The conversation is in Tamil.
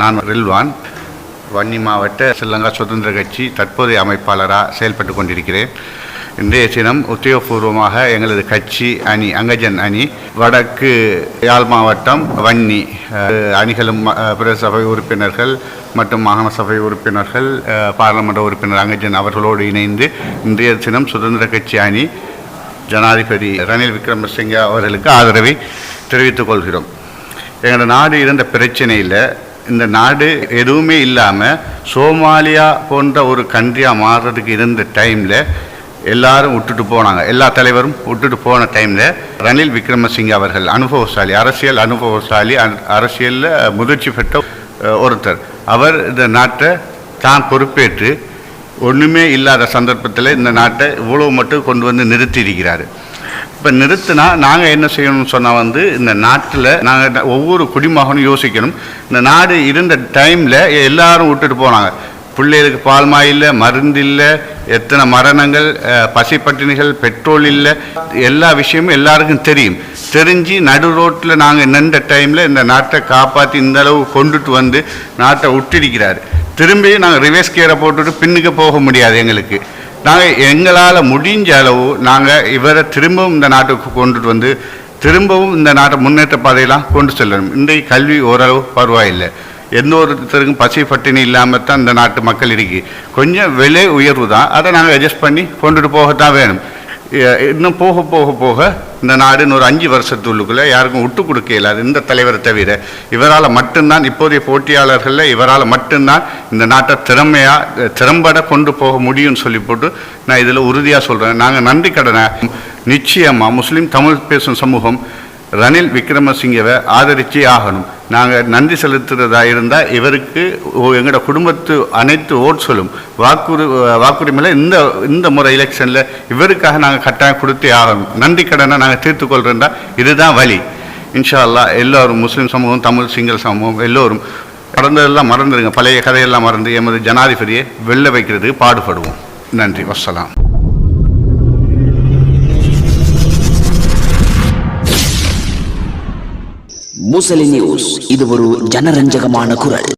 நான் ரில்வான், வன்னி மாவட்ட ஸ்ரீலங்கா சுதந்திர கட்சி தற்போதைய அமைப்பாளராக செயல்பட்டு கொண்டிருக்கிறேன். இன்றைய தினம் உத்தியோகபூர்வமாக எங்களது கட்சி அணி அங்கஜன் அணி வடக்கு யாழ் மாவட்டம் வன்னி அணிகளும் பிரதேச சபை உறுப்பினர்கள் மற்றும் மாகாண சபை உறுப்பினர்கள் பாராளுமன்ற உறுப்பினர் அங்கஜன் அவர்களோடு இணைந்து இன்றைய தினம் சுதந்திர கட்சி அணி ஜனாதிபதி ரணில் விக்ரமசிங்கே அவர்களுக்கு ஆதரவை தெரிவித்துக் கொள்கிறோம். எங்களோட நாடு இருந்த பிரச்சனையில் இந்த நாடு எதுவுமே இல்லாமல் சோமாலியா போன்ற ஒரு கண்ட்ரியாக மாறுறதுக்கு இருந்த டைமில் எல்லாரும் விட்டுட்டு போனாங்க. எல்லா தலைவரும் விட்டுட்டு போன டைமில் ரணில் விக்ரமசிங்கே அவர்கள் அனுபவசாலி, அரசியல் அனுபவசாலி, அரசியலில் முதிர்ச்சி பெற்ற ஒருத்தர். அவர் இந்த நாட்டை தான் பொறுப்பேற்று ஒன்றுமே இல்லாத சந்தர்ப்பத்தில் இந்த நாட்டை இவ்வளோ மட்டும் கொண்டு வந்து நிறுத்தியிருக்கிறார். இப்போ நிறுத்தினா நாங்கள் என்ன செய்யணும்னு சொன்னால் இந்த நாட்டில் நாங்கள் ஒவ்வொரு குடிமகனும் யோசிக்கணும். இந்த நாடு இருந்த டைமில் எல்லாரும் விட்டுட்டு போனாங்க. பிள்ளைகளுக்கு பால்மா இல்லை, மருந்து இல்லை, எத்தனை மரணங்கள், பசிப்பட்டினிகள், பெட்ரோல் இல்லை, எல்லா விஷயமும் எல்லாருக்கும் தெரிஞ்சு நடு ரோட்டில் நாங்கள் நின்ற டைமில் இந்த நாட்டை காப்பாற்றி இந்த அளவு கொண்டுட்டு வந்து நாட்டை விட்டிருக்கிறார். திரும்பி நாங்கள் ரிவர்ஸ் கியரை போட்டுட்டு பின்னுக்கு போக முடியாது. நாங்கள் எங்களால் முடிஞ்ச அளவு நாங்கள் இவரை திரும்பவும் இந்த நாட்டுக்கு கொண்டுட்டு வந்து திரும்பவும் இந்த நாட்டை முன்னேற்ற பாதையெல்லாம் கொண்டு செல்லணும். இன்றைக்கு கல்வி ஓரளவு பரவாயில்லை. எந்த ஒருத்தருக்கும் பசி பட்டினி இல்லாமல் தான் இந்த நாட்டு மக்கள் இருக்கு. கொஞ்சம் விலை உயர்வு தான், அதை நாங்கள் அட்ஜஸ்ட் பண்ணி கொண்டுட்டு போகத்தான் வேணும். இன்னும் போக போக போக இந்த நாடு இன்னொரு 5 வருஷத்துக்குள்ளே யாருக்கும் விட்டு கொடுக்க இயலாது. இந்த தலைவரை தவிர இவரால் மட்டும்தான், இப்போதைய போட்டியாளர்களில் இவரால் மட்டும்தான் இந்த நாட்டை திறம்பட கொண்டு போக முடியும்னு சொல்லி போட்டு நான் இதில் உறுதியாக சொல்கிறேன். நாங்கள் நன்றி கடனை நிச்சயமாக முஸ்லீம் தமிழ் பேசும் சமூகம் ரணில் விக்ரமசிங்கவை ஆதரிச்சே ஆகணும். நாங்கள் நன்றி செலுத்துறதா இருந்தால் இவருக்கு எங்களோட குடும்பத்து அனைத்து ஓட்ஸ்களும் வாக்குரிமையில் இந்த முறை எலெக்ஷனில் இவருக்காக நாங்கள் கட்டாயம் கொடுத்தே ஆகணும். நன்றி கடனை நாங்கள் தீர்த்து கொள்கிறோம்டா இதுதான் வழி. இன்ஷா அல்லாஹ் எல்லோரும் முஸ்லீம் சமூகம், தமிழ் சிங்கள சமூகம் எல்லோரும் மறந்ததெல்லாம் மறந்துடுங்க, பழைய கதையெல்லாம் மறந்து எமது ஜனாதிபதியை வெல்ல வைக்கிறதுக்கு பாடுபடுவோம். நன்றி, வஸ்ஸலாம். முசலி நியூஸ், இது ஒரு ஜனரஞ்சகமான குரல்.